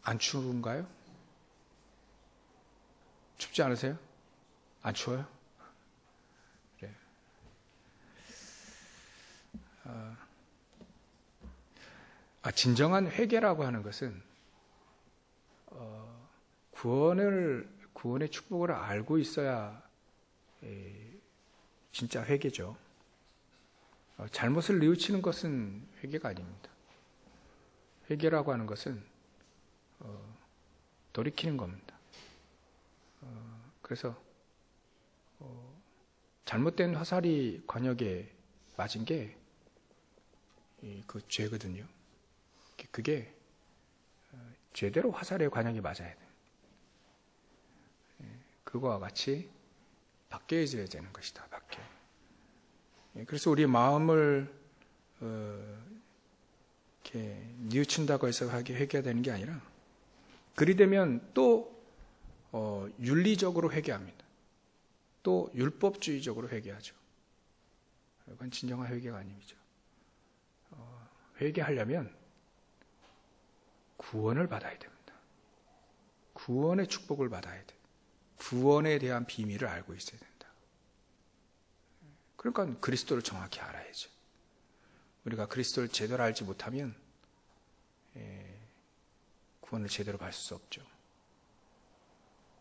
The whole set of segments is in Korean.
안 추운가요? 춥지 않으세요? 안 추워요? 그래. 진정한 회개라고 하는 것은 구원의 축복을 알고 있어야 진짜 회개죠. 잘못을 뉘우치는 것은 회개가 아닙니다. 회개라고 하는 것은 돌이키는 겁니다. 그래서 잘못된 화살이 관역에 맞은 게 그 죄거든요. 그게 제대로 화살의 관역에 맞아야 돼요. 그거와 같이 바뀌어져야 되는 것이다. 바뀌어. 그래서 우리 마음을 이렇게 뉘우친다고 해서 회개해야 되는 게 아니라, 그리 되면 또 윤리적으로 회개합니다. 또 율법주의적으로 회개하죠. 그건 진정한 회개가 아니죠. 회개하려면 구원을 받아야 됩니다. 구원의 축복을 받아야 돼요. 구원에 대한 비밀을 알고 있어야 된다. 그러니까 그리스도를 정확히 알아야죠. 우리가 그리스도를 제대로 알지 못하면 구원을 제대로 받을 수 없죠.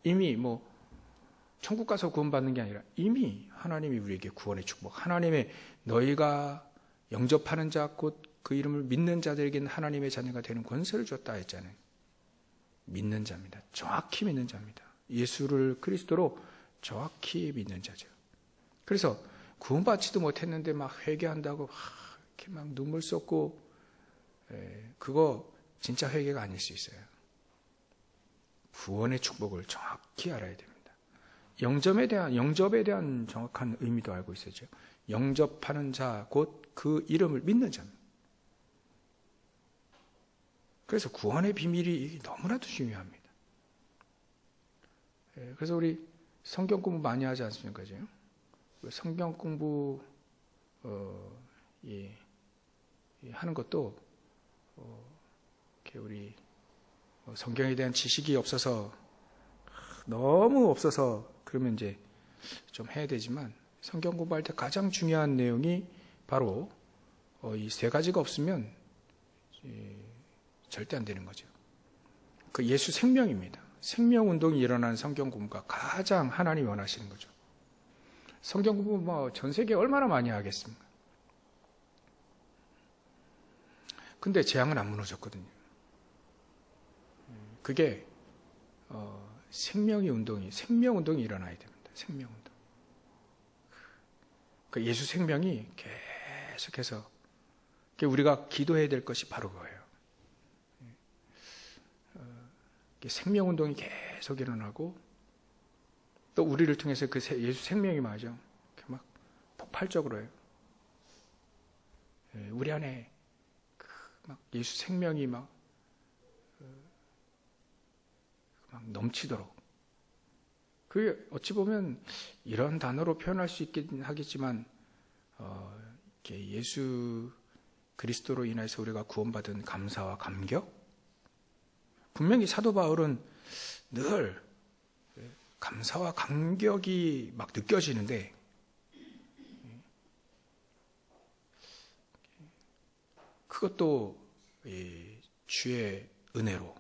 이미 천국 가서 구원받는 게 아니라 이미 하나님이 우리에게 구원의 축복, 하나님의 너희가 영접하는 자 곧 그 이름을 믿는 자들에게는 하나님의 자녀가 되는 권세를 줬다 했잖아요. 믿는 자입니다. 정확히 믿는 자입니다. 예수를 그리스도로 정확히 믿는 자죠. 그래서 구원받지도 못했는데 막 회개한다고 이렇게 막 눈물 쏟고, 그거 진짜 회개가 아닐 수 있어요. 구원의 축복을 정확히 알아야 됩니다. 영접에 대한 정확한 의미도 알고 있어야죠. 영접하는 자 곧 그 이름을 믿는 자입니다. 그래서 구원의 비밀이 너무나도 중요합니다. 그래서 우리 성경 공부 많이 하지 않습니까? 성경 공부 하는 것도 이렇게 우리 성경에 대한 지식이 없어서, 너무 없어서 그러면 이제 좀 해야 되지만, 성경 공부할 때 가장 중요한 내용이 바로 이 세 가지가 없으면 절대 안 되는 거죠. 그 예수 생명입니다. 생명 운동이 일어나는 성경 공부가 가장 하나님이 원하시는 거죠. 성경 공부 전 세계에 얼마나 많이 하겠습니까? 근데 재앙은 안 무너졌거든요. 그게 생명 운동이 일어나야 됩니다. 생명 운동. 그 예수 생명이 계속해서, 우리가 기도해야 될 것이 바로 그거예요. 생명 운동이 계속 일어나고, 또 우리를 통해서 그 예수 생명이 말이죠, 막 폭발적으로 해요. 우리 안에 막 예수 생명이 막 넘치도록. 그게 어찌 보면 이런 단어로 표현할 수 있긴 하겠지만, 이렇게 예수 그리스도로 인해서 우리가 구원받은 감사와 감격? 분명히 사도 바울은 늘 감사와 감격이 막 느껴지는데, 그것도 주의 은혜로,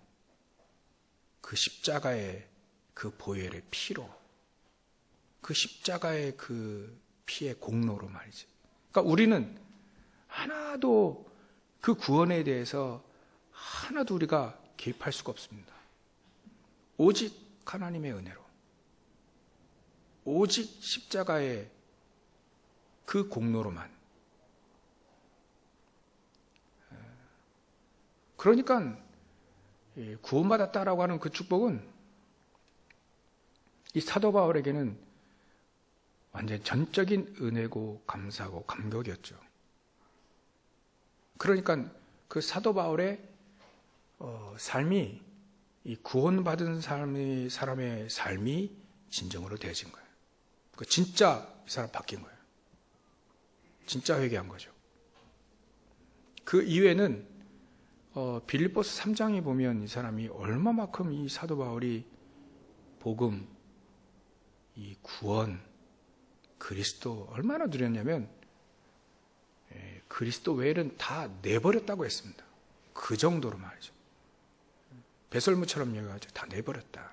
그 십자가의 그 보혈의 피로, 그 십자가의 그 피의 공로로 말이지. 그러니까 우리는 하나도 그 구원에 대해서 하나도 우리가 개입할 수가 없습니다. 오직 하나님의 은혜로, 오직 십자가의 그 공로로만. 그러니까 구원받았다라고 하는 그 축복은 이 사도 바울에게는 완전 전적인 은혜고 감사고 감격이었죠. 그러니까 그 사도 바울의 삶이, 이 구원받은 사람의 삶이 진정으로 되어진 거예요. 그 진짜 이 사람 바뀐 거예요. 진짜 회개한 거죠. 그 이후에는 빌립보서 3장에 보면 이 사람이 얼마만큼 이 사도 바울이 복음, 이 구원, 그리스도 얼마나 누렸냐면 그리스도 외에는 다 내버렸다고 했습니다. 그 정도로 말이죠. 배설무처럼 여겨가지고 다 내버렸다.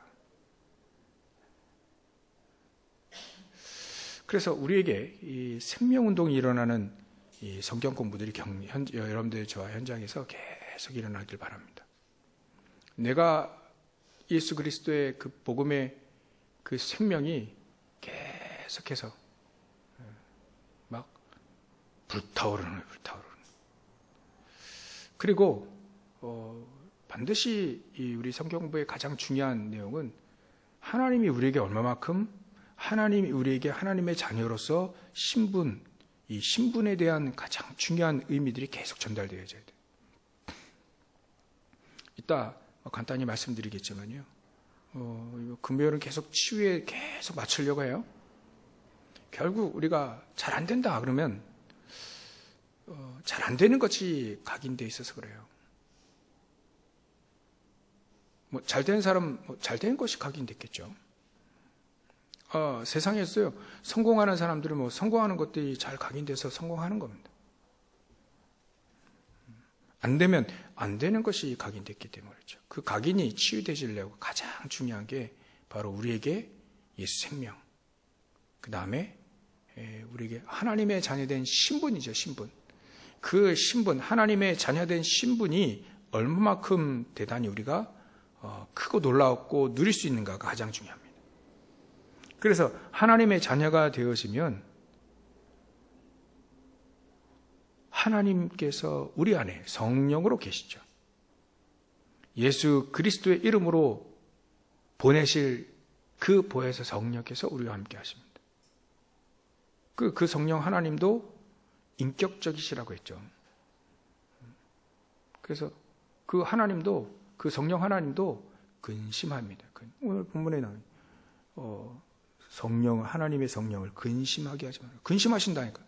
그래서 우리에게 이 생명운동이 일어나는 이 성경 공부들이 여러분들 저와 현장에서 계속 일어나길 바랍니다. 내가 예수 그리스도의 그 복음의 그 생명이 계속해서 막 불타오르는. 그리고 반드시 우리 성경 공부의 가장 중요한 내용은 하나님이 우리에게 얼마만큼 하나님이 우리에게 하나님의 자녀로서 신분, 이 신분에 대한 가장 중요한 의미들이 계속 전달되어져야 돼요. 이따 간단히 말씀드리겠지만요. 금요일은 계속 치유에 계속 맞추려고 해요. 결국 우리가 잘 안 된다 그러면 잘 안 되는 것이 각인되어 있어서 그래요. 잘 되는 사람, 잘 되는 것이 각인됐겠죠. 세상에서요, 성공하는 사람들은 성공하는 것들이 잘 각인돼서 성공하는 겁니다. 안 되면 안 되는 것이 각인됐기 때문이죠. 그 각인이 치유되시려고 가장 중요한 게 바로 우리에게 예수 생명, 그 다음에 우리에게 하나님의 자녀된 신분이죠. 신분. 그 신분, 하나님의 자녀된 신분이 얼마만큼 대단히 우리가 크고 놀라웠고 누릴 수 있는가가 가장 중요합니다. 그래서 하나님의 자녀가 되어지면 하나님께서 우리 안에 성령으로 계시죠. 예수 그리스도의 이름으로 보내실 그 보혜사 성령께서 우리와 함께 하십니다. 그 성령 하나님도 인격적이시라고 했죠. 그래서 그 하나님도, 그 성령 하나님도 근심합니다. 오늘 본문에 나오는 성령, 하나님의 성령을 근심하게 하지 말아요. 근심하신다니까.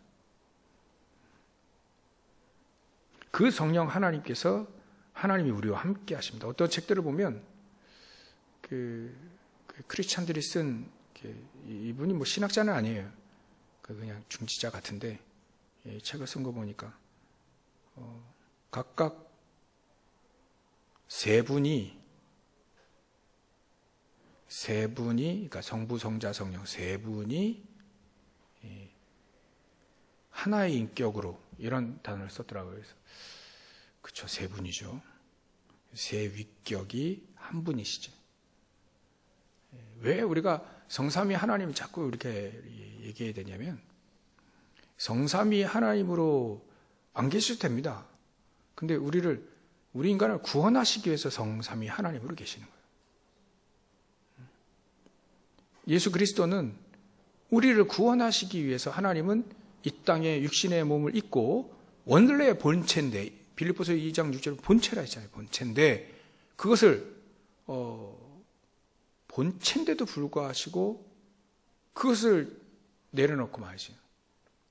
그 성령 하나님께서 하나님이 우리와 함께 하십니다. 어떤 책들을 보면 그 크리스찬들이 쓴 이분이 신학자는 아니에요. 그냥 중지자 같은데 책을 쓴 거 보니까 각각 세 분이 그러니까 성부, 성자, 성령 세 분이 하나의 인격으로 이런 단어를 썼더라고요. 그래서 그쵸, 세 분이죠. 세 위격이 한 분이시죠. 왜 우리가 성삼위 하나님을 자꾸 이렇게 얘기해야 되냐면 성삼위 하나님으로 안 계셔도 됩니다. 근데 우리 인간을 구원하시기 위해서 성삼위 하나님으로 계시는 거예요. 예수 그리스도는 우리를 구원하시기 위해서 하나님은 이 땅에 육신의 몸을 입고 원래의 본체인데 빌립보서 2장 6절 본체라 했잖아요. 본체인데 그것을 본체인데도 불구하고 그것을 내려놓고 말이죠.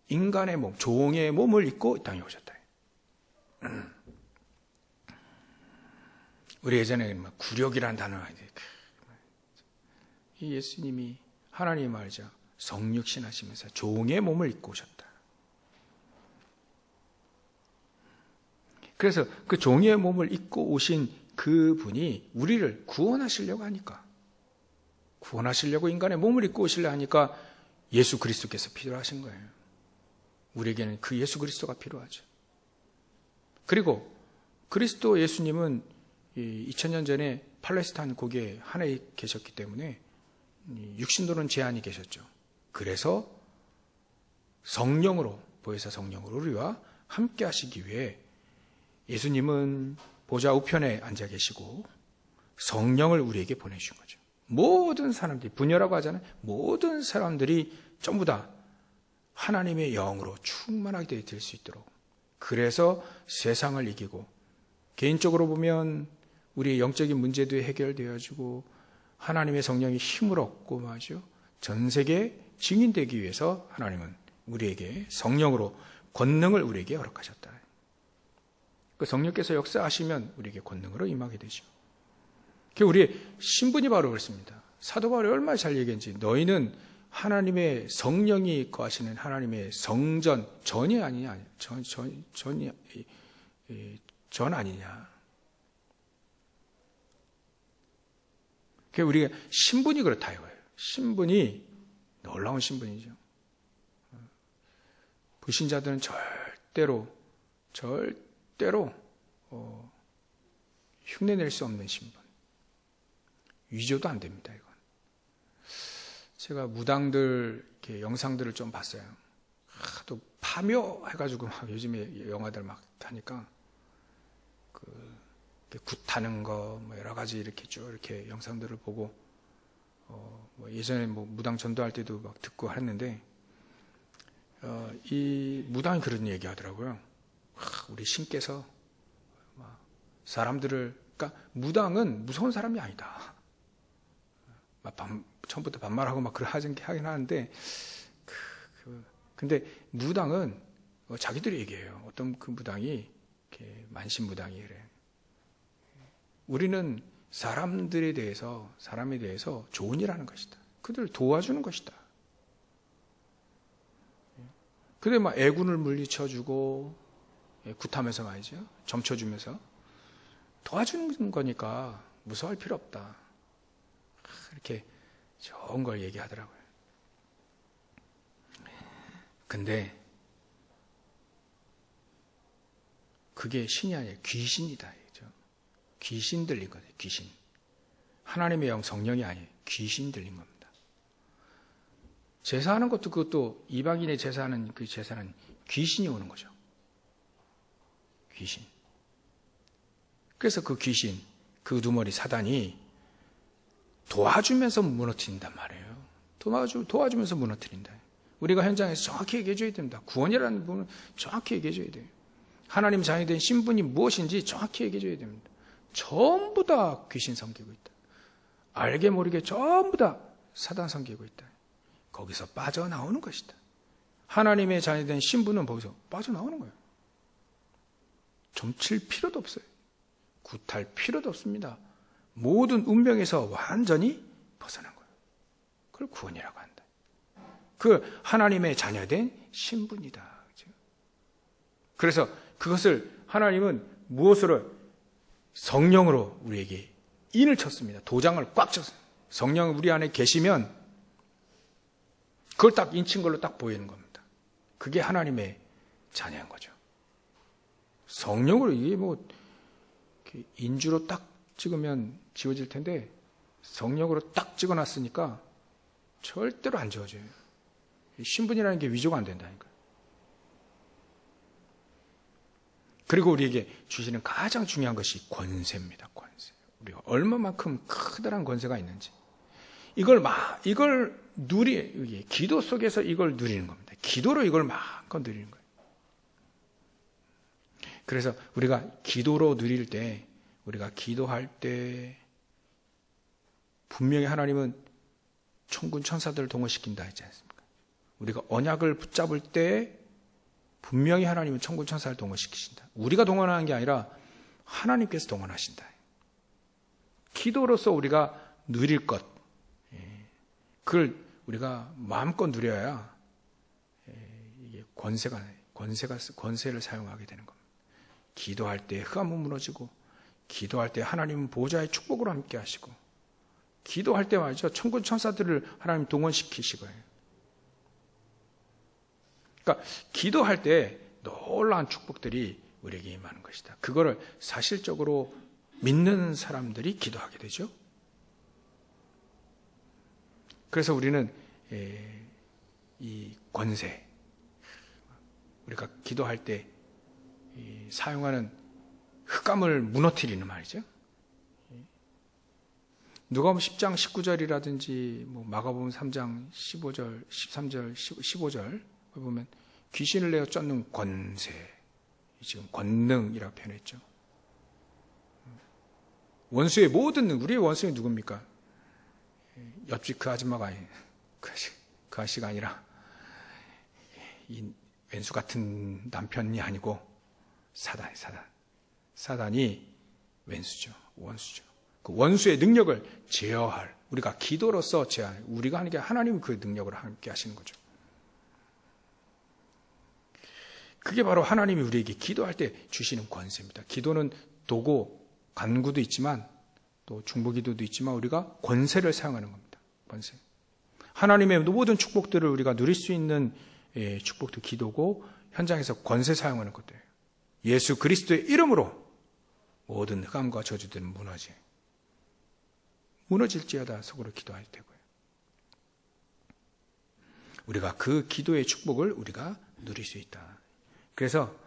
인간의 몸, 종의 몸을 입고 이 땅에 오셨다. 우리 예전에 구력이라는 단어가 이제 이 예수님이 하나님 말이죠. 성육신 하시면서 종의 몸을 입고 오셨다. 그래서 그 종의 몸을 입고 오신 그 분이 우리를 구원하시려고 하니까, 구원하시려고 인간의 몸을 입고 오시려 하니까 예수 그리스도께서 필요하신 거예요. 우리에게는 그 예수 그리스도가 필요하죠. 그리고 그리스도 예수님은 2000년 전에 팔레스타인 고개에 하나에 계셨기 때문에 육신도는 제한이 계셨죠. 그래서 성령으로, 보혜사 성령으로 우리와 함께 하시기 위해 예수님은 보좌 우편에 앉아 계시고 성령을 우리에게 보내주신 거죠. 모든 사람들이, 분열하고 하잖아요. 모든 사람들이 전부 다 하나님의 영으로 충만하게 될 수 있도록, 그래서 세상을 이기고, 개인적으로 보면 우리의 영적인 문제도 해결되어지고 하나님의 성령이 힘을 얻고 말이죠. 전 세계에 증인되기 위해서 하나님은 우리에게 성령으로 권능을 우리에게 허락하셨다. 그 성령께서 역사하시면 우리에게 권능으로 임하게 되죠. 우리의 신분이 바로 그렇습니다. 사도 바울이 얼마나 잘 얘기했는지, 너희는 하나님의 성령이 거하시는 하나님의 성전, 전이 아니냐, 전 아니냐. 우리가 신분이 그렇다 이거예요. 신분이 놀라운 신분이죠. 불신자들은 절대로 흉내낼 수 없는 신분. 위조도 안 됩니다, 이건. 제가 무당들 이렇게 영상들을 좀 봤어요. 또 파묘 해가지고 막 요즘에 영화들 막 하니까 굿하는 거, 뭐 여러 가지 이렇게 쭉 이렇게 영상들을 보고, 뭐 예전에 뭐 무당 전도할 때도 막 듣고 했는데, 이 무당이 그런 얘기 하더라고요. 우리 신께서 사람들을, 그러니까 무당은 무서운 사람이 아니다. 처음부터 반말하고 막 하긴 하는데, 근데 무당은 자기들이 얘기해요. 어떤 그 무당이, 이렇게 만신 무당이 그래. 우리는 사람에 대해서 좋은 일 하는 것이다. 그들을 도와주는 것이다. 그래 막 애군을 물리쳐주고, 굿하면서 말이죠. 점쳐주면서 도와주는 거니까 무서워할 필요 없다. 이렇게 좋은 걸 얘기하더라고요. 근데 그게 신이 아니에요. 귀신이다. 귀신 들린 거예요. 귀신. 하나님의 영 성령이 아니에요. 귀신 들린 겁니다. 제사하는 것도 그것도 이방인의 제사하는 그 제사는 귀신이 오는 거죠. 귀신. 그래서 그 귀신, 그 두머리 사단이 도와주면서 무너뜨린단 말이에요. 도와주면서 무너뜨린다. 우리가 현장에서 정확히 얘기해 줘야 됩니다. 구원이라는 부분은 정확히 얘기해 줘야 돼요. 하나님 자녀이 된 신분이 무엇인지 정확히 얘기해 줘야 됩니다. 전부 다 귀신 섬기고 있다. 알게 모르게 전부 다 사단 섬기고 있다. 거기서 빠져나오는 것이다. 하나님의 자녀이 된 신분은 거기서 빠져나오는 거예요. 점칠 필요도 없어요. 굿할 필요도 없습니다. 모든 운명에서 완전히 벗어난 거예요. 그걸 구원이라고 한다. 그 하나님의 자녀된 신분이다. 그래서 그것을 하나님은 무엇으로? 성령으로 우리에게 인을 쳤습니다. 도장을 꽉 쳤어요. 성령 우리 안에 계시면 그걸 딱 인친 걸로 딱 보이는 겁니다. 그게 하나님의 자녀인 거죠. 성령으로 이게 뭐 인주로 딱 찍으면 지워질 텐데 성령으로 딱 찍어놨으니까 절대로 안 지워져요. 신분이라는 게 위조가 안 된다니까요. 그리고 우리에게 주시는 가장 중요한 것이 권세입니다. 권세. 우리가 얼마만큼 크다란 권세가 있는지. 이걸 기도 속에서 이걸 누리는 겁니다. 기도로 이걸 마음껏 누리는 거예요. 그래서 우리가 기도로 누릴 때, 우리가 기도할 때, 분명히 하나님은 천군 천사들을 동원시킨다 했지 않습니까? 우리가 언약을 붙잡을 때, 분명히 하나님은 천군 천사를 동원시키신다. 우리가 동원하는 게 아니라 하나님께서 동원하신다. 기도로서 우리가 누릴 것, 그걸 우리가 마음껏 누려야 이게 권세를 사용하게 되는 겁니다. 기도할 때 흑암은 무너지고, 기도할 때 하나님은 보호자의 축복으로 함께 하시고, 기도할 때 말이죠, 천군 천사들을 하나님 동원시키시고요. 그러니까 기도할 때 놀라운 축복들이 우리에게 임하는 것이다. 그거를 사실적으로 믿는 사람들이 기도하게 되죠. 그래서 우리는 이 권세, 우리가 기도할 때 사용하는 흑암을 무너뜨리는 말이죠. 누가복음 10장 19절이라든지 뭐 마가복음 3장 15절, 13절, 15절 보면 귀신을 내어 쫓는 권세, 지금 권능이라고 표현했죠. 원수의 모든 우리의 원수는 누굽니까? 옆집 그 아줌마가 아니, 그 아저씨가 아니라 이 왼수 같은 남편이 아니고 사단. 사단이 왼수죠. 원수죠. 그 원수의 능력을 제어할, 우리가 기도로서 제어할, 우리가 하는 게 하나님이 그 능력을 함께 하시는 거죠. 그게 바로 하나님이 우리에게 기도할 때 주시는 권세입니다. 기도는 도구, 간구도 있지만 또 중보기도도 있지만 우리가 권세를 사용하는 겁니다. 권세. 하나님의 모든 축복들을 우리가 누릴 수 있는 축복도 기도고 현장에서 권세 사용하는 것들이에요. 예수 그리스도의 이름으로 모든 흑암과 저주들은 무너질지어다 속으로 기도해야 되고요. 우리가 그 기도의 축복을 우리가 누릴 수 있다. 그래서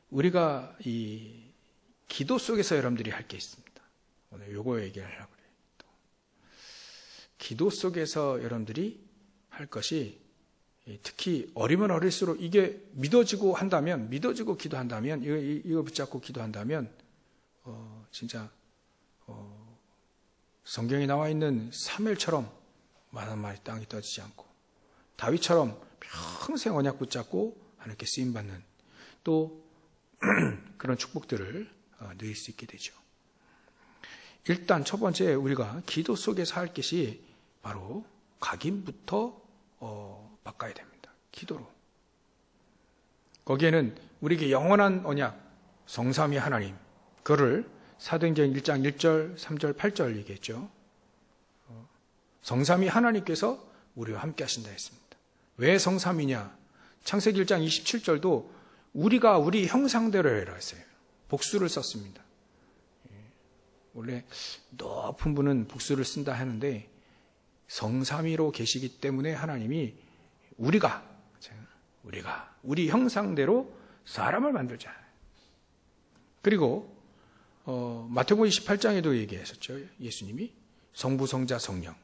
우리가 이 기도 속에서 여러분들이 할 게 있습니다. 오늘 요거 얘기하려고 그래요. 기도 속에서 여러분들이 할 것이 특히 어리면 어릴수록 이게 믿어지고 기도한다면 이거 붙잡고 기도한다면 진짜 성경에 나와 있는 사무엘처럼 많은 말이 땅이 떠지지 않고 다윗처럼 평생 언약 붙잡고 하나님께 쓰임받는 또 그런 축복들을 누릴 수 있게 되죠. 일단 첫 번째 우리가 기도 속에서 할 것이 바로 각인부터 바꿔야 됩니다. 기도로. 거기에는 우리에게 영원한 언약, 성삼위 하나님, 그거를 사도행전 1장 1절, 3절, 8절 얘기했죠. 성삼위 하나님께서 우리와 함께 하신다 했습니다. 왜 성삼위냐? 창세기 1장 27절도 우리가 우리 형상대로 해라 했어요. 복수를 썼습니다. 원래 높은 분은 복수를 쓴다 하는데 성삼위로 계시기 때문에 하나님이 우리가 우리 형상대로 사람을 만들자. 그리고 마태복음 28장에도 얘기하셨죠. 예수님이 성부, 성자, 성령.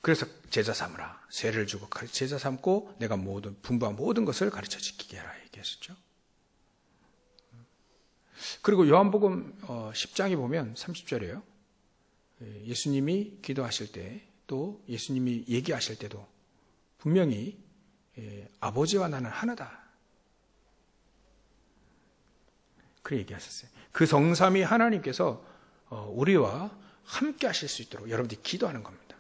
그래서 제자 삼으라. 세를 주고 제자 삼고 내가 분부한 모든 것을 가르쳐 지키게 하라 얘기하셨죠. 그리고 요한복음 10장에 보면 30절이에요. 예수님이 기도하실 때 또 예수님이 얘기하실 때도 분명히 아버지와 나는 하나다. 그렇게 얘기하셨어요. 그 성삼위 하나님께서 우리와 함께 하실 수 있도록 여러분들이 기도하는 겁니다.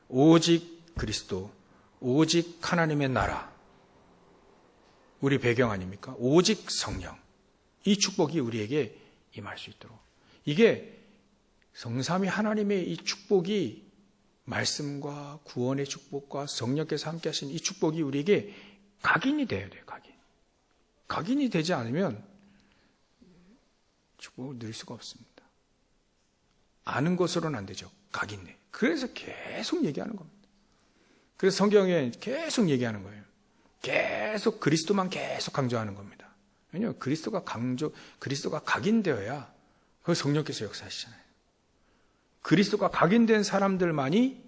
오직 그리스도, 오직 하나님의 나라, 우리 배경 아닙니까? 오직 성령. 이 축복이 우리에게 임할 수 있도록. 이게 성삼위 하나님의 이 축복이 말씀과 구원의 축복과 성령께서 함께 하신 이 축복이 우리에게 각인이 돼야 돼요. 각인이 되지 않으면 축복을 누릴 수가 없습니다. 아는 것으로는 안 되죠. 각인돼. 그래서 계속 얘기하는 겁니다. 그래서 성경에 계속 얘기하는 거예요. 계속 그리스도만 계속 강조하는 겁니다. 왜냐하면 그리스도가 각인되어야 그 성령께서 역사하시잖아요. 그리스도가 각인된 사람들만이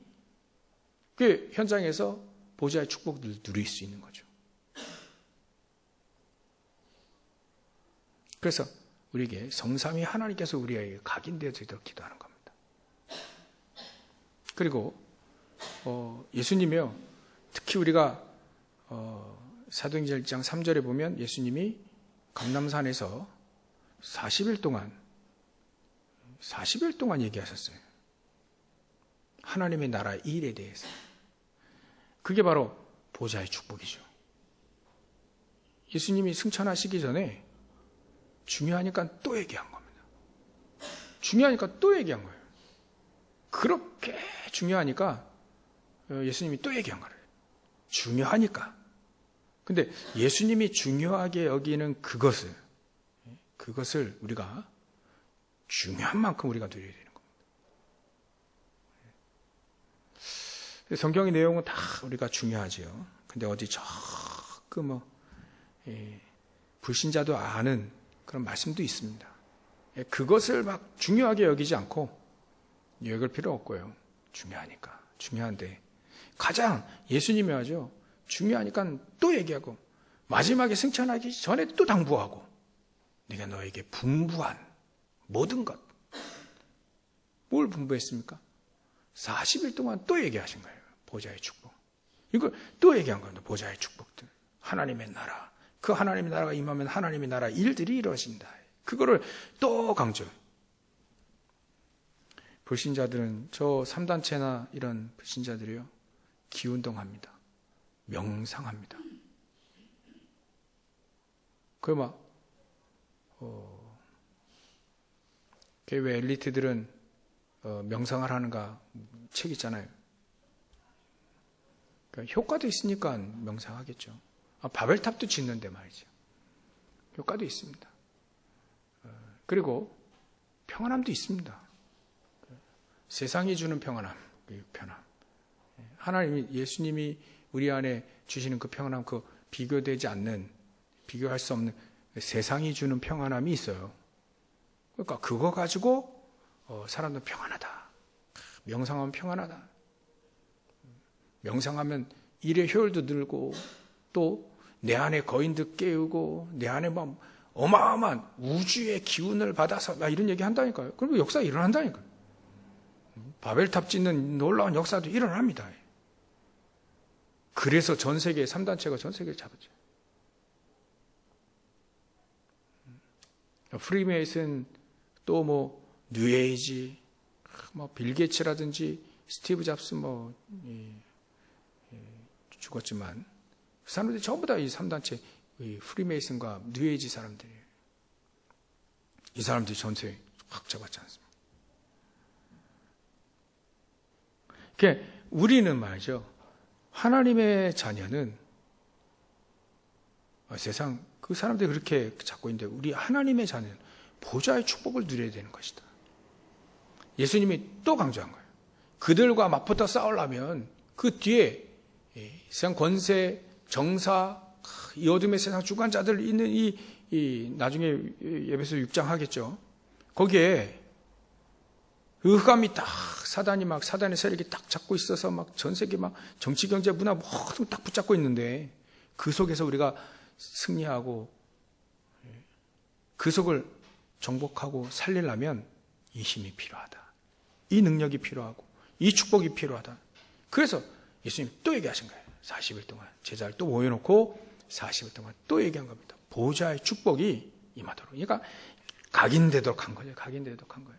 그 현장에서 보좌의 축복을 누릴 수 있는 거죠. 그래서 우리에게 성삼위 하나님께서 우리에게 각인되어지도록 기도하는 겁니다. 그리고 예수님이요. 특히 우리가 사도행전 1장 3절에 보면 예수님이 감람산에서 40일 동안 얘기하셨어요. 하나님의 나라 일에 대해서. 그게 바로 보좌의 축복이죠. 예수님이 승천하시기 전에 중요하니까 또 얘기한 겁니다. 중요하니까 또 얘기한 거예요. 그렇게 중요하니까 예수님이 또 얘기한 거예요. 중요하니까. 근데 예수님이 중요하게 여기는 그것을 우리가 중요한 만큼 우리가 누려야 되는 겁니다. 성경의 내용은 다 우리가 중요하지요. 근데 어디 불신자도 아는 그런 말씀도 있습니다. 그것을 막 중요하게 여기지 않고 여길 필요 없고요. 중요하니까. 중요한데 가장 예수님이 하죠. 중요하니까 또 얘기하고 마지막에 승천하기 전에 또 당부하고 내가 너에게 분부한 모든 것. 뭘 분부했습니까? 40일 동안 또 얘기하신 거예요. 보좌의 축복. 이걸 또 얘기한 겁니다. 보좌의 축복들. 하나님의 나라. 그 하나님의 나라가 임하면 하나님의 나라 일들이 이루어진다. 그거를 또 강조해요. 불신자들은 저 3단체나 이런 불신자들이요. 기운동합니다. 명상합니다. 그 왜 엘리트들은 명상을 하는가 책 있잖아요. 그러니까 효과도 있으니까 명상하겠죠. 바벨탑도 짓는데 말이죠. 효과도 있습니다. 그리고 평안함도 있습니다. 세상이 주는 평안함, 편함. 하나님이, 예수님이 우리 안에 주시는 그 평안함, 그 비교되지 않는, 비교할 수 없는 세상이 주는 평안함이 있어요. 그러니까 그거 가지고 사람들 평안하다. 명상하면 평안하다. 명상하면 일의 효율도 늘고 또 내 안에 거인도 깨우고 내 안에 막 어마어마한 우주의 기운을 받아서 막 이런 얘기 한다니까요. 그리고 역사가 일어난다니까요. 바벨탑 짓는 놀라운 역사도 일어납니다. 그래서 전 세계 3단체가 전 세계를 잡았죠. 프리메이슨 또 뉴에이지 빌 게이츠라든지 스티브 잡스 죽었지만 그 사람들이 전부 다 이 3단체 프리메이슨과 뉴에이지 사람들이에요. 이 사람들이 전세 확 잡았지 않습니까? 그러니까 우리는 말이죠. 하나님의 자녀는 세상 그 사람들이 그렇게 잡고 있는데 우리 하나님의 자녀는 보좌의 축복을 누려야 되는 것이다. 예수님이 또 강조한 거예요. 그들과 맞붙어 싸우려면 그 뒤에 세상 권세, 정사, 이 어둠의 세상 주관자들 있는 이 나중에 에베소 6장 하겠죠. 거기에 흑암이 딱 사단의 세력이 딱 잡고 있어서 막 전 세계 막 정치, 경제, 문화 모두 딱 붙잡고 있는데 그 속에서 우리가 승리하고 그 속을 정복하고 살리려면 이 힘이 필요하다. 이 능력이 필요하고 이 축복이 필요하다. 그래서 예수님 또 얘기하신 거예요. 40일 동안 제자를 또 모여놓고 40일 동안 또 얘기한 겁니다. 보좌의 축복이 임하도록. 그러니까 각인되도록 한 거예요. 각인되도록 한 거예요.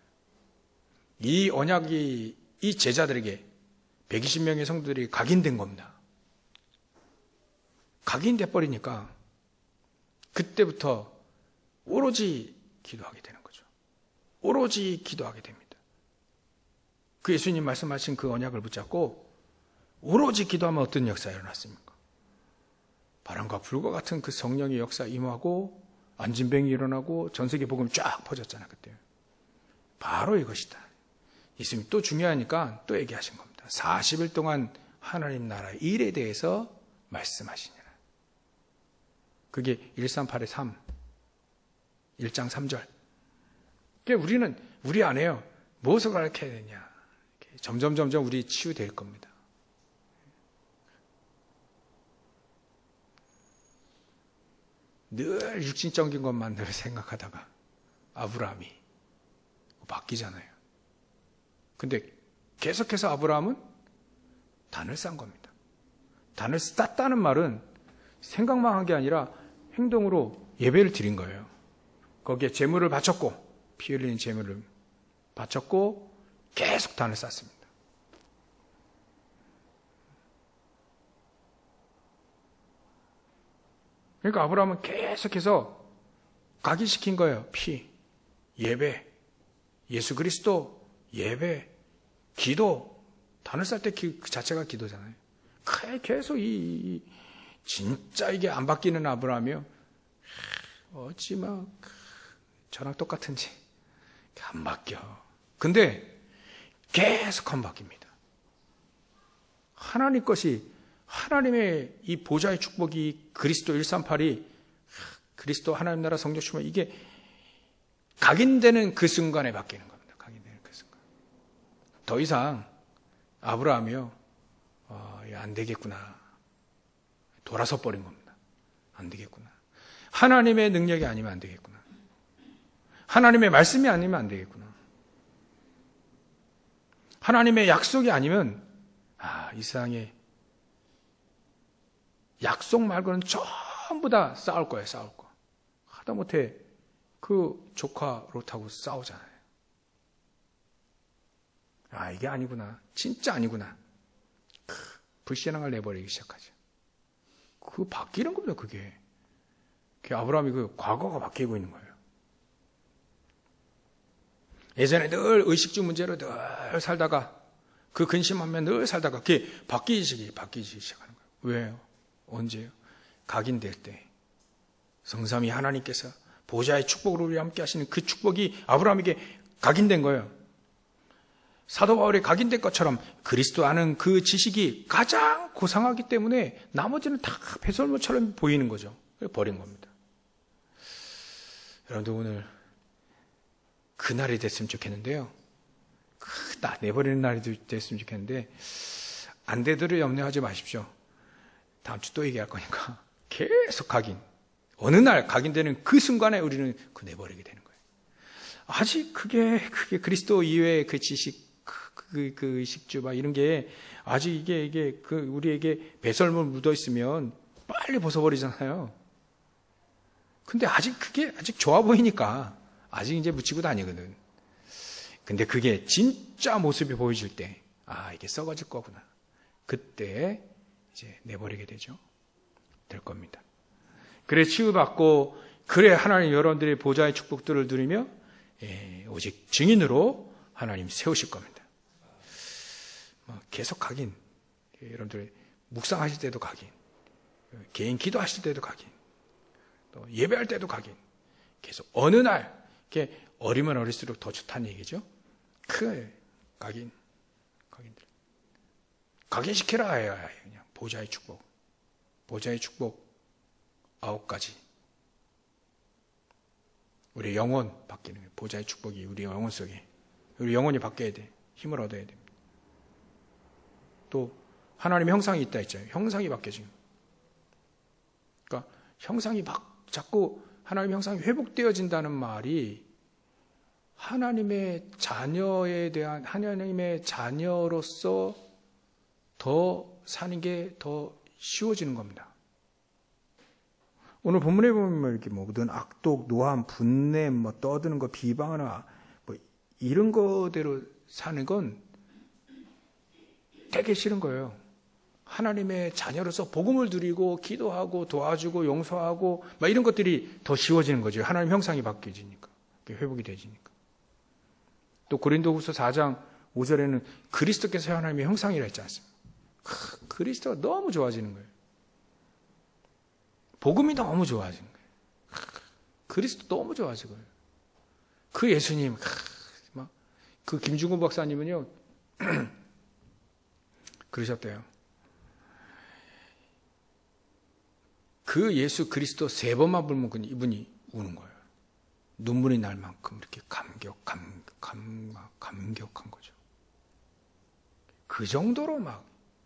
이 언약이 이 제자들에게 120명의 성도들이 각인된 겁니다. 각인돼 버리니까 그때부터 오로지 기도하게 되는 거죠. 오로지 기도하게 됩니다. 그 예수님 말씀하신 그 언약을 붙잡고 오로지 기도하면 어떤 역사가 일어났습니까? 바람과 불과 같은 그 성령의 역사 임하고 안진뱅이 일어나고 전 세계 복음이 쫙 퍼졌잖아요. 그때. 바로 이것이다. 예수님 또 중요하니까 또 얘기하신 겁니다. 40일 동안 하나님 나라의 일에 대해서 말씀하시니라. 그게 138의 3. 1장 3절. 그러니까 우리는 우리 안에요. 무엇을 가르쳐야 되냐. 점점 우리 치유될 겁니다. 늘 육신적인 것만 늘 생각하다가 아브라함이 바뀌잖아요. 근데 계속해서 아브라함은 단을 싼 겁니다. 단을 쌌다는 말은 생각만 한 게 아니라 행동으로 예배를 드린 거예요. 거기에 제물을 바쳤고 피 흘리는 제물을 바쳤고 계속 단을 쌌습니다. 그러니까 아브라함은 계속해서 각인시킨 거예요. 피, 예배, 예수 그리스도, 예배, 기도. 단을 쌀 때 그 자체가 기도잖아요. 계속 진짜 이게 안 바뀌는 아브라함이요. 어찌 막 저랑 똑같은지 안 바뀌어. 근데 계속 안 바뀝니다. 하나님 것이 하나님의 이 보좌의 축복이 그리스도 138이 그리스도 하나님 나라 성령 충만 이게 각인되는 그 순간에 바뀌는 겁니다. 각인되는 그 순간. 더 이상 아브라함이요. 안 되겠구나. 돌아서 버린 겁니다. 안 되겠구나. 하나님의 능력이 아니면 안 되겠구나. 하나님의 말씀이 아니면 안 되겠구나. 하나님의 약속이 아니면 이 세상에 약속 말고는 전부 다 싸울 거예요. 싸울 거. 하다못해 그 조카 롯하고 싸우잖아요. 아, 이게 아니구나. 진짜 아니구나. 불신앙을 내버리기 시작하죠. 그 바뀌는 겁니다. 그게 아브라함이 그 과거가 바뀌고 있는 거예요. 예전에 늘 의식주 문제로 늘 살다가 그 근심하면 늘 살다가 그게 바뀌기 시작하는 거예요. 왜요? 언제요? 각인될 때 성삼위 하나님께서 보좌의 축복으로 우리 함께 하시는 그 축복이 아브라함에게 각인된 거예요. 사도 바울이 각인된 것처럼 그리스도 아는 그 지식이 가장 고상하기 때문에 나머지는 다 배설물처럼 보이는 거죠. 버린 겁니다. 여러분들 오늘 그날이 됐으면 좋겠는데요. 내버리는 날이 됐으면 좋겠는데 안 되도록 염려하지 마십시오. 다음 주 또 얘기할 거니까 계속 각인. 어느 날 각인되는 그 순간에 우리는 그 내버리게 되는 거예요. 아직 그게 그리스도 이외의 그 지식, 그 의식주 막 이런 게 아직 이게 그 우리에게 배설물 묻어 있으면 빨리 벗어버리잖아요. 근데 그게 아직 좋아 보이니까 아직 이제 묻히고 다니거든. 근데 그게 진짜 모습이 보여질 때, 이게 썩어질 거구나. 그때 이제 내버리게 될 겁니다. 그래 치유받고, 그래 하나님 여러분들의 보좌의 축복들을 누리며, 오직 증인으로 하나님 세우실 겁니다. 계속 각인. 여러분들 묵상하실 때도 각인. 개인 기도하실 때도 각인. 또 예배할 때도 각인. 계속 어느 날, 이렇게 어리면 어릴수록 더 좋다는 얘기죠. 그래, 각인들. 각인시켜라 해야 그냥 보좌의 축복. 보좌의 축복 9가지. 우리 영혼 바뀌는 거예요. 보좌의 축복이 우리 영혼 속에. 우리 영혼이 바뀌어야 돼. 힘을 얻어야 됩니다. 또 하나님의 형상이 있다 했잖아요. 형상이 바뀌어지는 거예요. 그러니까 형상이 자꾸 하나님의 형상이 회복되어진다는 말이 하나님의 자녀에 대한 하나님의 자녀로서 더 사는 게 더 쉬워지는 겁니다. 오늘 본문에 보면 이렇게 모든 악독, 노함, 분냄, 떠드는 거, 비방하나 이런 거대로 사는 건 되게 싫은 거예요. 하나님의 자녀로서 복음을 드리고 기도하고 도와주고 용서하고 이런 것들이 더 쉬워지는 거죠. 하나님 형상이 바뀌어지니까, 회복이 되지니까. 또 고린도후서 4장 5절에는 그리스도께서 하나님의 형상이라 했지 않습니까? 그리스도가 너무 좋아지는 거예요. 복음이 너무 좋아지는 거예요. 그리스도 너무 좋아지고요. 그 예수님, 그 김중근 박사님은요, 그러셨대요. 그 예수 그리스도 3번만 불면 이분이 우는 거예요. 눈물이 날 만큼 이렇게 감격한 거죠. 그 정도로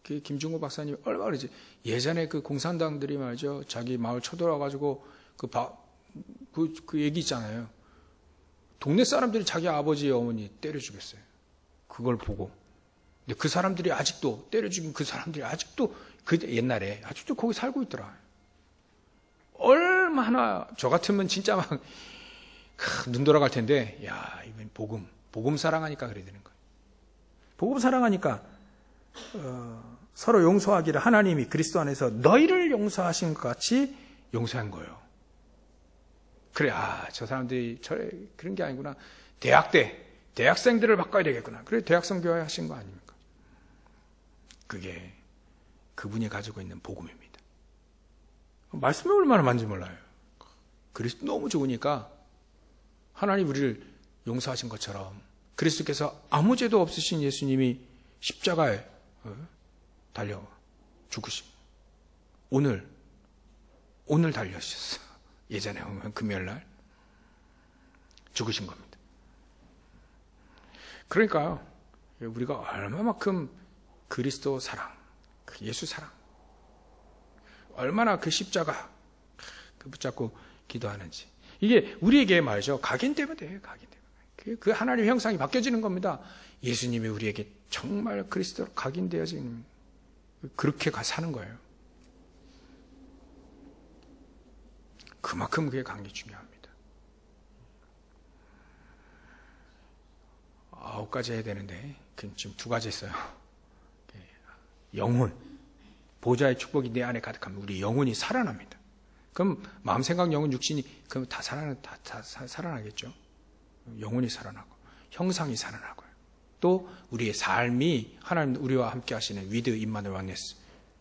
김중호 박사님 얼마나 그러지. 예전에 그 공산당들이 말이죠. 자기 마을 쳐들어와가지고 그 얘기 있잖아요. 동네 사람들이 자기 아버지 어머니 때려 죽였어요. 그걸 보고. 근데 그 사람들이 아직도 때려 죽인 그 사람들이 아직도 그 옛날에 아직도 거기 살고 있더라. 얼마나 저 같으면 진짜 눈 돌아갈 텐데, 이번 복음 사랑하니까 그래야 되는 거예요. 복음 사랑하니까 서로 용서하기를 하나님이 그리스도 안에서 너희를 용서하신 것 같이 용서한 거예요. 그래, 저 사람들이 그런 게 아니구나. 대학생들을 바꿔야 되겠구나. 그래, 대학생 교회 하신 거 아닙니까? 그게 그분이 가지고 있는 복음입니다. 말씀이 얼마나 많은지 몰라요. 그리스도 너무 좋으니까 하나님 우리를 용서하신 것처럼 그리스도께서 아무 죄도 없으신 예수님이 십자가에 달려 죽으시고 오늘 달려주셨어. 예전에 오면 금요일날 죽으신 겁니다. 그러니까요, 우리가 얼마만큼 그리스도 사랑, 예수 사랑, 얼마나 그 십자가 붙잡고 기도하는지, 이게 우리에게 말이죠. 각인되면 돼요. 각인되면. 그 하나님의 형상이 바뀌어지는 겁니다. 예수님이 우리에게 정말 그리스도로 각인되어지는, 그렇게 사는 거예요. 그만큼 그게 강력히 중요합니다. 9가지 해야 되는데 지금 2가지 했어요. 영혼, 보좌의 축복이 내 안에 가득하면 우리 영혼이 살아납니다. 그럼 마음, 생각, 영혼, 육신이 그럼 다 살아나겠죠. 영혼이 살아나고 형상이 살아나고요. 또 우리의 삶이 하나님 우리와 함께 하시는 위드 임마누엘 원네스,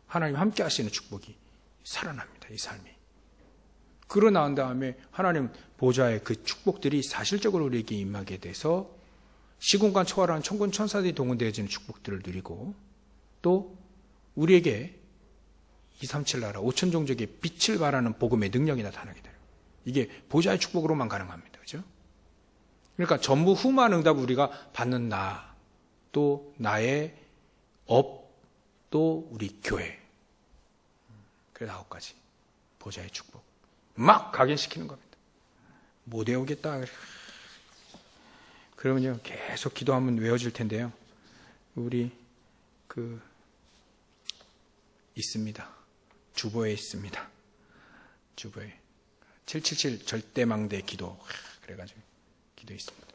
하나님 함께 하시는 축복이 살아납니다. 이 삶이. 그러고 나온 다음에 하나님 보좌의 그 축복들이 사실적으로 우리에게 임하게 돼서 시공간 초월하는 천군 천사들이 동원되어지는 축복들을 누리고, 또 우리에게 237 나라 5천 종족의 빛을 발하는 복음의 능력이 나타나게 돼요. 이게 보좌의 축복으로만 가능합니다. 그죠? 그러니까 전부 후만 응답을 우리가 받는 나, 또 나의 업, 또 우리 교회. 그래서 9가지 보좌의 축복 막 각인시키는 겁니다. 못 외우겠다 그러면요 계속 기도하면 외워질 텐데요. 우리 있습니다. 주보에 있습니다. 주보에 777 절대망대 기도, 그래가지고 기도 있습니다.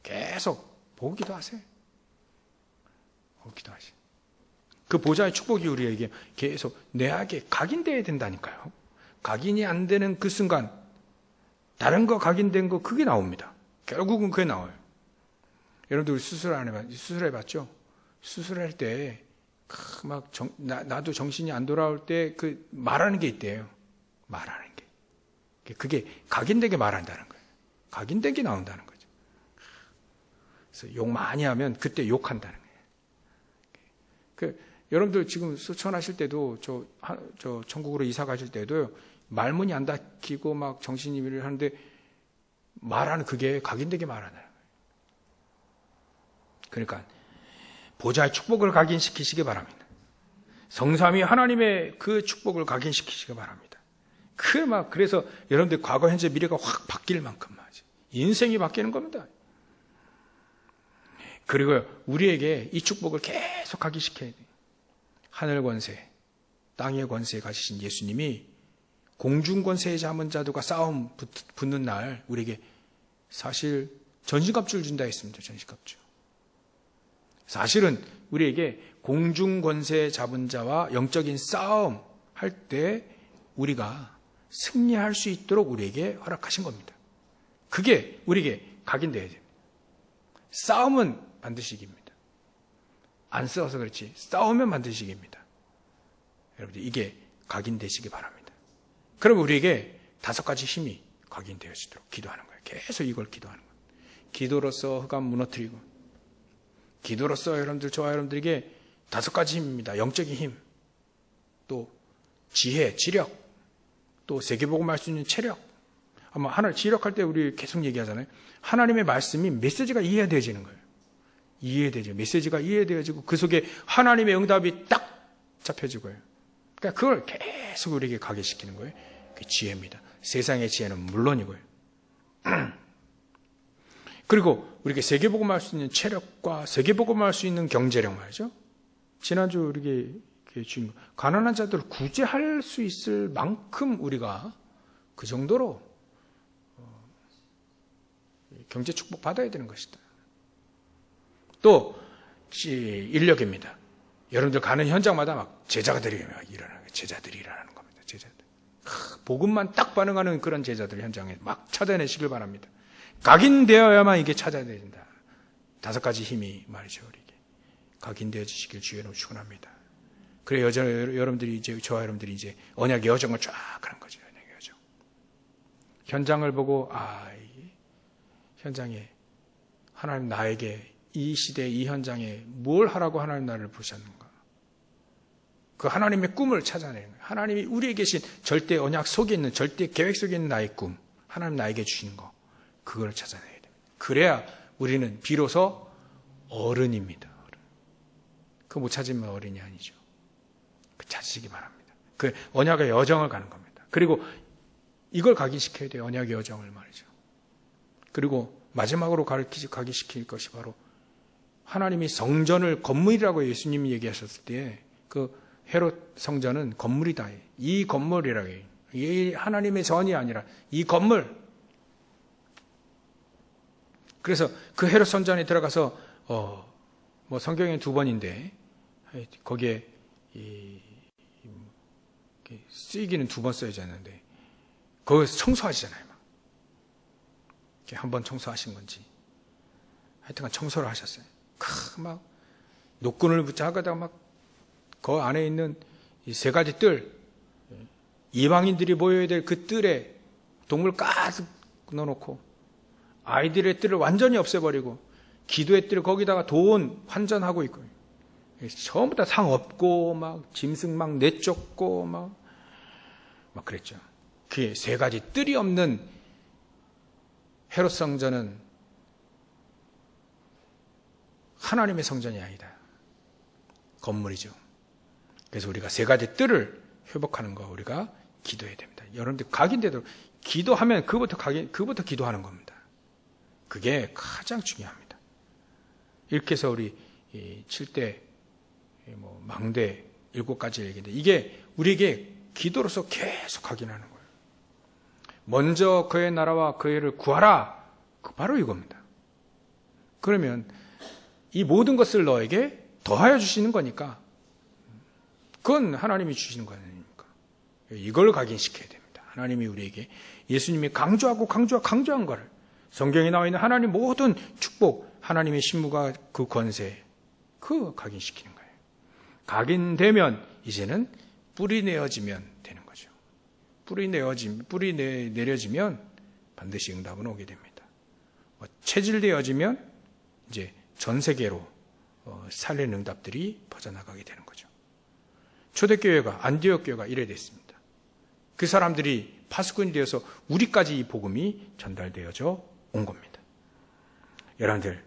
계속 보고 기도하세요. 보고 기도하세요. 그 보좌의 축복이 우리에게 계속 뇌하게 각인되어야 된다니까요. 각인이 안 되는 그 순간 다른 거 각인된 거 그게 나옵니다. 결국은 그게 나와요. 여러분들 수술해봤죠? 수술할 때 나도 정신이 안 돌아올 때 말하는 게 있대요. 말하는 게. 그게 각인되게 말한다는 거예요. 각인되게 나온다는 거죠. 그래서 욕 많이 하면 그때 욕한다는 거예요. 여러분들 지금 수천하실 때도 저 천국으로 이사 가실 때도요. 말문이 안 닫히고 막 정신이 일을 하는데 말하는 그게 각인되게 말한다는 거예요. 그러니까 보좌의 축복을 각인시키시기 바랍니다. 성삼위 하나님의 그 축복을 각인시키시기 바랍니다. 그래서 여러분들 과거, 현재, 미래가 확 바뀔 만큼 인생이 바뀌는 겁니다. 그리고 우리에게 이 축복을 계속 각인시켜야 돼요. 하늘 권세, 땅의 권세에 가지신 예수님이 공중 권세에 잡은 자들과 싸움 붙는 날 우리에게 사실 전신갑주를 준다 했습니다. 전신갑주. 사실은 우리에게 공중 권세에 잡은 자와 영적인 싸움 할 때 우리가 승리할 수 있도록 우리에게 허락하신 겁니다. 그게 우리에게 각인되어야 됩니다. 싸움은 반드시 이깁니다. 안 싸워서 그렇지 싸우면 반드시 이깁니다. 여러분들 이게 각인되시기 바랍니다. 그럼 우리에게 5가지 힘이 각인되어지도록 기도하는 거예요. 계속 이걸 기도하는 거예요. 기도로서 흑암 무너뜨리고, 기도로서 저와 여러분들에게 5가지 힘입니다. 영적인 힘, 또 지혜, 지력, 또 세계복음 할 수 있는 체력. 아마 하나님 지력할 때 우리 계속 얘기하잖아요. 하나님의 말씀이 메시지가 이해되어지는 거예요. 메시지가 이해되어지고 그 속에 하나님의 응답이 딱 잡혀지고요. 그러니까 그걸 계속 우리에게 각인시키는 거예요. 그게 지혜입니다. 세상의 지혜는 물론이고요. 그리고 우리에게 세계복음 할 수 있는 체력과 세계복음 할 수 있는 경제력 말이죠. 지난주 우리에게 주인 가난한 자들을 구제할 수 있을 만큼 우리가 그 정도로 경제 축복 받아야 되는 것이다. 또 인력입니다. 여러분들 가는 현장마다 막 제자들이 일어나는 겁니다. 제자들. 복음만 딱 반응하는 그런 제자들 현장에 막 찾아내시길 바랍니다. 각인되어야만 이게 찾아야 된다. 5가지 힘이 말이죠. 우리에게 각인되어 주시길 주의로 축원합니다. 그래 여러분들이 저와 여러분들이 이제 언약의 여정을 쫙 하는 거죠. 언약의 여정. 현장을 보고 이 현장에 하나님 나에게 이 시대 이 현장에 뭘 하라고 하나님 나를 부르셨는가? 그 하나님의 꿈을 찾아내는 거예요. 하나님이 우리에게 계신 절대 언약 속에 있는 절대 계획 속에 있는 나의 꿈, 하나님 나에게 주시는 거, 그걸 찾아내야 됩니다. 그래야 우리는 비로소 어른입니다. 어른. 그거 못 찾으면 어른이 아니죠. 그 찾으시기 바랍니다. 그 언약의 여정을 가는 겁니다. 그리고 이걸 각인시켜야 돼요. 언약의 여정을 말이죠. 그리고 마지막으로 각인시킬 것이 바로 하나님이 성전을 건물이라고 예수님이 얘기하셨을 때 그 헤롯 성전은 건물이다. 이 건물이라고 해요. 이 하나님의 전이 아니라 이 건물. 그래서 그 헤롯 성전에 들어가서 뭐 성경에 2번인데 거기에 쓰이기는 2번 써야지 않는데 거기서 청소하시잖아요. 한 번 청소하신 건지 하여튼간 청소를 하셨어요. 막 노끈을 붙잡아다가 막 그 안에 있는 이 3가지 뜰, 이방인들이 모여야 될 그 뜰에 동물 가득 넣어놓고 아이들의 뜰을 완전히 없애버리고 기도의 뜰 거기다가 돈 환전하고 있고 전부 다 상 없고 막 짐승 막 내쫓고 막 그랬죠. 그 3가지 뜰이 없는 헤롯 성전은 하나님의 성전이 아니다. 건물이죠. 그래서 우리가 3가지 뜰을 회복하는 거 우리가 기도해야 됩니다. 여러분들 각인대로 기도하면 그부터 기도하는 겁니다. 그게 가장 중요합니다. 이렇게 해서 우리 7대 망대 7가지 얘기인데 이게 우리에게 기도로서 계속 각인하는 거예요. 먼저 그의 나라와 그의 를 구하라. 바로 이겁니다. 그러면 이 모든 것을 너에게 더하여 주시는 거니까 그건 하나님이 주시는 거 아닙니까? 이걸 각인시켜야 됩니다. 하나님이 우리에게 예수님이 강조한 거를 성경에 나와 있는 하나님 모든 축복, 하나님의 신무가 그 권세, 그 각인시키는 거예요. 각인되면 이제는 뿌리 내어지면 되는 거죠. 뿌리 내려지면 반드시 응답은 오게 됩니다. 체질되어지면 이제 전 세계로 살린 응답들이 퍼져나가게 되는 거죠. 초대교회가 안디옥 교회가 이래 됐습니다. 그 사람들이 파수꾼이 되어서 우리까지 이 복음이 전달되어져 온 겁니다. 여러분들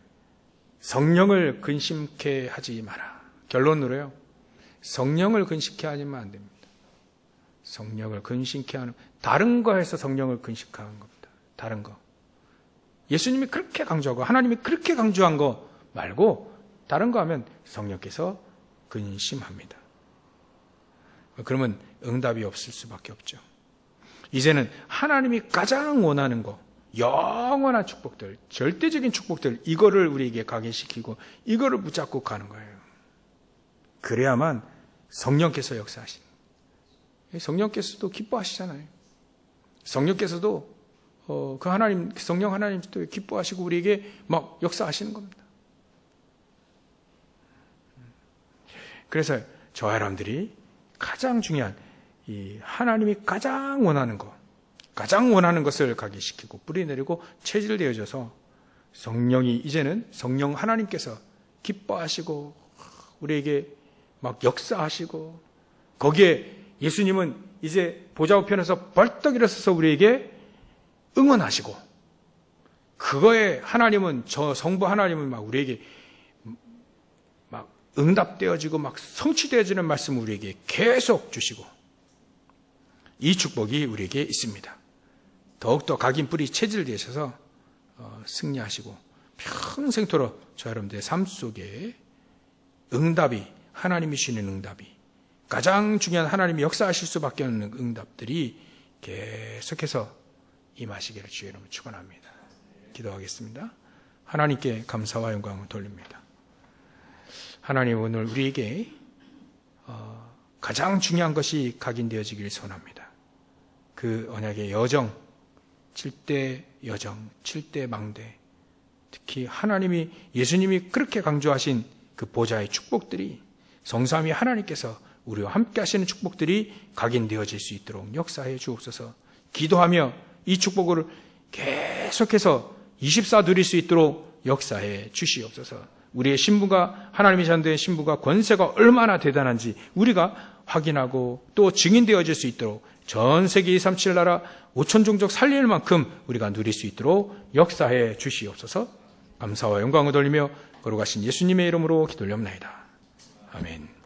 성령을 근심케 하지 마라. 결론으로요. 성령을 근심케 하지만 안 됩니다. 성령을 근심케 하는 다른 거에서 성령을 근심하는 겁니다. 다른 거. 예수님이 그렇게 강조하고 하나님이 그렇게 강조한 거 말고 다른 거 하면 성령께서 근심합니다. 그러면 응답이 없을 수밖에 없죠. 이제는 하나님이 가장 원하는 거, 영원한 축복들, 절대적인 축복들, 이거를 우리에게 각인시키고 이거를 붙잡고 가는 거예요. 그래야만 성령께서 역사하시는 거예요. 성령께서도 기뻐하시잖아요. 성령께서도 성령 하나님도 기뻐하시고 우리에게 막 역사하시는 겁니다. 그래서 저와 여러분들이 가장 중요한 이 하나님이 가장 원하는 것을 각인시키고 뿌리내리고 체질되어져서 성령이 이제는 성령 하나님께서 기뻐하시고 우리에게 막 역사하시고 거기에 예수님은 이제 보좌 우편에서 벌떡 일어서서 우리에게 응원하시고 그거에 하나님은 저 성부 하나님은 막 우리에게 막 응답되어지고 막 성취되어지는 말씀을 우리에게 계속 주시고 이 축복이 우리에게 있습니다. 더욱더 각인 뿌리 체질되셔서 승리하시고 평생토록 저 여러분들의 삶 속에 응답이 하나님이 주시는 응답이 가장 중요한 하나님이 역사하실 수밖에 없는 응답들이 계속해서 임하시기를 주의 이름으로 축원합니다. 기도하겠습니다. 하나님께 감사와 영광을 돌립니다. 하나님 오늘 우리에게 가장 중요한 것이 각인되어지기를 소원합니다. 그 언약의 여정, 7대 여정, 7대 망대, 특히 하나님이 예수님이 그렇게 강조하신 그 보좌의 축복들이 성삼위 하나님께서 우리와 함께 하시는 축복들이 각인되어질 수 있도록 역사해 주옵소서. 기도하며 이 축복을 계속해서 24 누릴 수 있도록 역사해 주시옵소서. 우리의 신부가 하나님의 자녀된 신부가 권세가 얼마나 대단한지 우리가 확인하고 또 증인되어질 수 있도록 전 세계 237 나라 5천 종족 살릴 만큼 우리가 누릴 수 있도록 역사해 주시옵소서. 감사와 영광을 돌리며 거룩하신 예수님의 이름으로 기도올려옵나이다. 아멘.